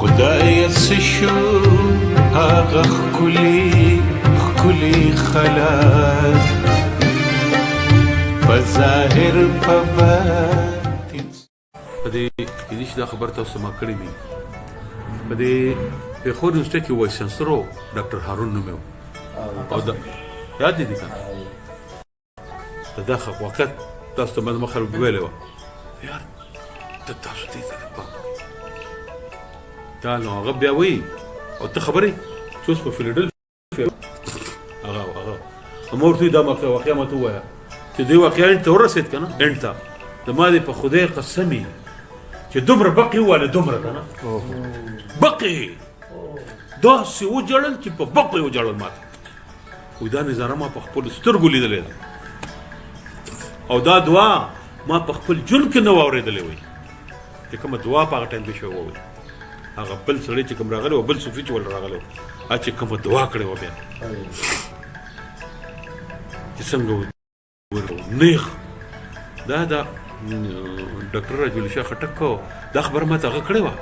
خدای څه شو هغه ښکلي خلک په ظاهر په باطن. په دې کې چې دا خبر تاسو ما کړې وي په دې پېښور یونیورسټۍ کې وایس چانسلر و ډاکټر هارون نوم یې و او دا یاد دي که د دا واقعیت تاسو ته ما خلک ویلې وه یار ته تاسو دې ته پام دا نو هغه بیا وایي او ته خبرې چې اوس په فیلډلفیا هغه ما ورته دا واقعه ما ته ووایه چې دوی واقعا انټ ته ورسېد که نه انټ ته د ما دې په خدای قسم وي چې دومره بقي وواله دومره که نه بقي داسې وجړل چې په بقي وجړل ما ته وایي دا نظاره ما په خپلو سترګو لیدلې ده او دا دعا ما په خپل ژوند کې نه وه اورېدلې وایي چې کومه دعا په هغه ټایم کې شوې وه هغه بل سړی چې کوم راغلی و بل صوفي چې ول راغلی و هغه چې کومه دعا کړې وه بیا چې څنګه نیغ دا ډاکټر راج ولی شاه خټک دا خبره ما ته هغه کړې وه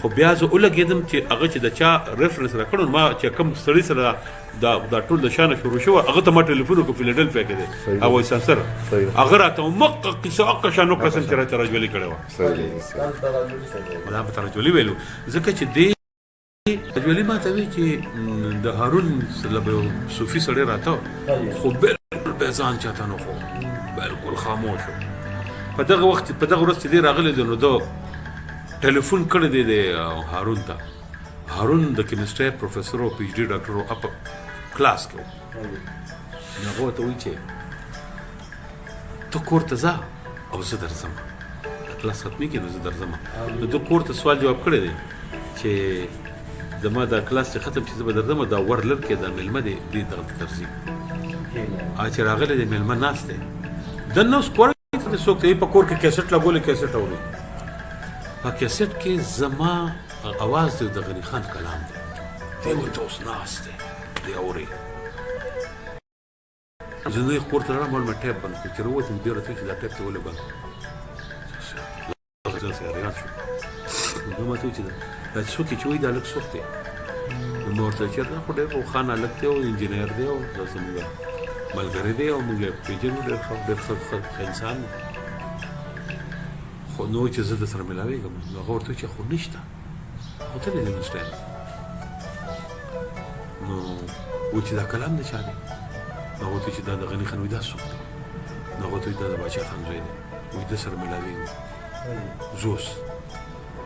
خو بیا زه ولګېدم چې هغه چې د چا ریفرنس راکړو ما چې کوم سړي سره دا ټول د شانه شروع شوه هغه ته ما ټلیفون وکړو فیلډلفیا کې دی او وایس چانسلر هغه راته مقه قصه هغه شان وکړه څنګه چې راته راج ولی کړې وه دا به ته راج ولی ویلو ځکه چې دی راج ولی ما ته وایي چې د هارون صوفي سړی راته خو بالکل بې ځان چاته نه خو بالکل خاموش و په دغه وخت په دغه ورځ چې دی راغلی دی نو ده ټلیفون کړی دی د هارون ته هارون د کیمسټرۍ پروفیسر او پی ایچ ډي ډاکټر و اپ کلاس کې و نو هغه ورته وایي چې ته کور ته ځه او زه درځم کلاس ختمېږي نو زه درځم نو ده کور ته سوال جواب کړی دی چې زما دا کلاس چې ختم چې زه به درځم دا ور لر کې دا مېلمه دی دې دغلته درځي چې راغلی دی مېلمه ناست دی دننه اوس کور کې څوک دی په کور کې کیسټ لګولی کیسټ اوري په کیسټ کې زما اواز دی د غني خان کلام دی دی ورته اوس ناست دی دی اوري زه نو یې کور ته راغلم ما ټیپ بند کړو چې راووتم دې راته وایي چې دا ټیپ ته ولې بند ریال شو نو ما ته وایي چې دا څوک چې وایي دا هلک څوک دی نو ما ورته وایي چې دا خو ډېر روښانه هلک دی او انجینر دی او دا زموږ ملګری دی او موږ یې پېژنو ډېر ښه انسان دی خو نو چې زه در سره ملاوېږم نو هغه ورته وایي چې خو نشته خو ته دې یونیورسټۍ نو وایي چې دا کلام د چا دی نو هغه ورته وایي چې دا د غني خان وایي دا څوک دی نو هغه ورته وایي دا د باچا خان زوی دی وایي ده سره ملاوېږم زه اوس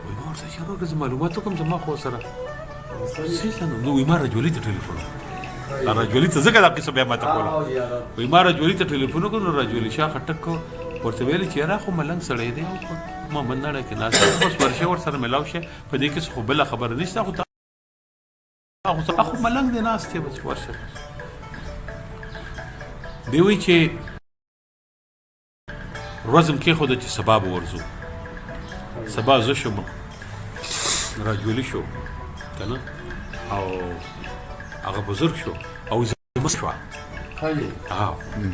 وایي ما ورته وایي چې هغه زه معلومات وکړم زما خو سره نو وایي ما راجولي ته ټلیفون راجولي ته ځکه دا قصه بیا ما ته کوله وایي ما راجولي ته ټلیفون وکړو نو راجولي شاه خټک ورته ویلې چې یاره خو ملنګ سړی دی او ما منډه کې ناست بس ورشه ورسره ملاو شه په دې کې خو بله خبره نشته خو ملنګ دی ناست دی بس ورشه دی وایي چې ورځ م کېښوده چې سبا به ورځو سبا زه شوم راجولي شو که نه او هغه بزرګ شو او زما شوه هغې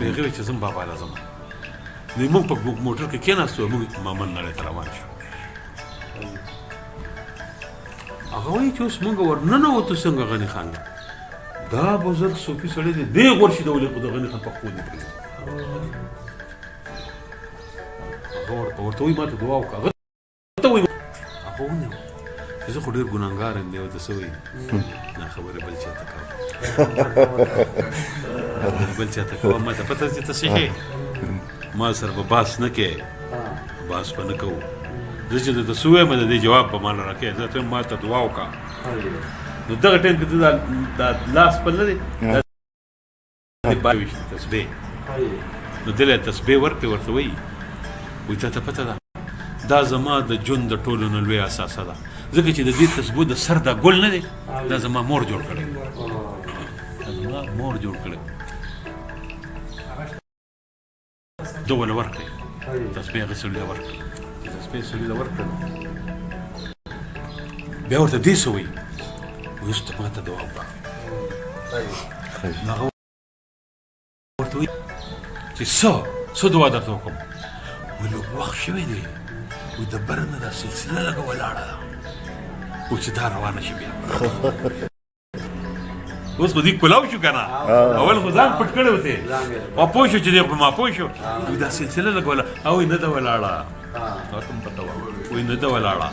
وایي چې زه م بابا له ځم نو موږ په موټر کې کېناستو موږ مامن نړۍ ته روان شو هغه وایي چې اوس موږ ورننوتو څنګه غني خان دا بزرګ صوفي سړی دی دې غور شي د ولې خو د غني خان پښتو دي هغه ورته وایي ما ته دعا وکړه هغه ته وایي هغه ونیو چې زه خو ډېر ګناهګار یم دی ورته څه وایي نه خبرې بل چا ته کوه بل چا ته کوه ما ته پته چې ته څه شې ما سره به باس نه کې باس به نه کوو زه چې درته څه ووایم د دې جواب به ما نه راکوې زه ته ما ته دعا وکړه نو دغه ټایم کې ته دا لاس پل نه دی باویشت تسبیح نو دله تسبیح ورکړې ورته وایي وایي تا ته پته ده دا زما د ژوند د ټولو نه لوی اساسه ده ځکه چې د دې تسبیح د سر دا ګل نه دی دا زما مور جوړ کړی زما مور جوړ کړی ده وله ورکړی تسبیح هغې سړي له ورکړه تسبیح سړي له ورکړه بیا ورته دې څه وایي وایي اوس ته ما ته دعا وکړه نو هغه ورته وایي چې څه دعا درته وکړم وایي لږ وخت شوی دی وایي د بره نه دا سلسله لږه ولاړه ده و چې دا روانه شي بیا اوس خو دې کلاو شو که نه اول خو ځان پټ کړی وسې ما پوه شو چې دی خو ما پوه شو وایي دا سلسله لګوله او نه ده ولاړه تاسو هم پته وه وایي نه ده ولاړه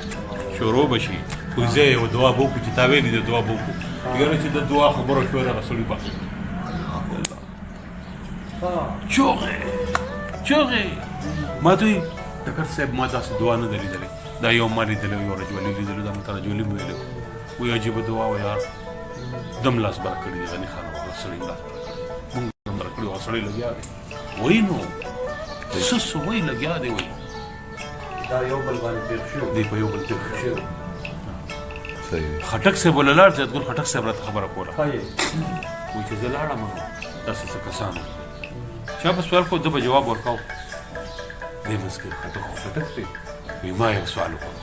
شروع به شي خو زه یو دعا به وکړو چې تا ویلي د دعا به وکړو یاره چې د دعا خبره شوه دغه سړي به چوغې ما ته وایي ډاکټر صاحب ما داسې دعا نه ده لیدلې دا یو ما لیدلی یو رجولي لیدلو دا مې تا رجولي مې ویلي وایي عجیبه دعا وه یار دم لاس بره کړي دي غني خان هغه سړي لاس بره کړي مونږ دم بره کړي هغه سړی لګیا دی وایي نو څه وایي لګیا دی وایي دا یو بل باندې تېر شو دی په یو بل تېر شو خټک صاحب ولاړ زیاتګل خټک صاحب راته خبره کوله وایي چې زه لاړم داسې څه کسان چا په سوال کو ده به جواب ورکاو دی منځ کې خټک دی وایي ما یو سوال وکړو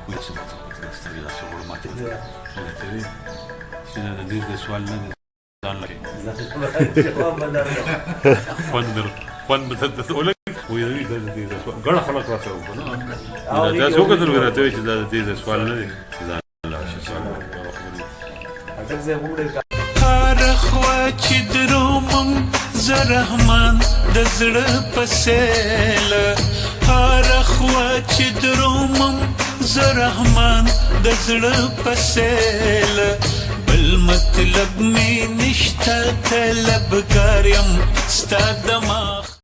وایي څه ماته سترګې داسې غوړ ماتې وې ورته وایي چې دا د دې سوال نه دی ځان لري خوند به درته ولګي وایي دا د دې سوال ګڼه خلک راته وکړو نه تاسو وکتل وایي راته وایي چې دا د دې سوال نه دی ځان لا شي سوال هر خوا چې درومم زه رحمان د زړه په سیله هر خوا چې درومم زه رحمان د زړه په سیله بل مطلب مې نشته طلبګار یم ستا دماغ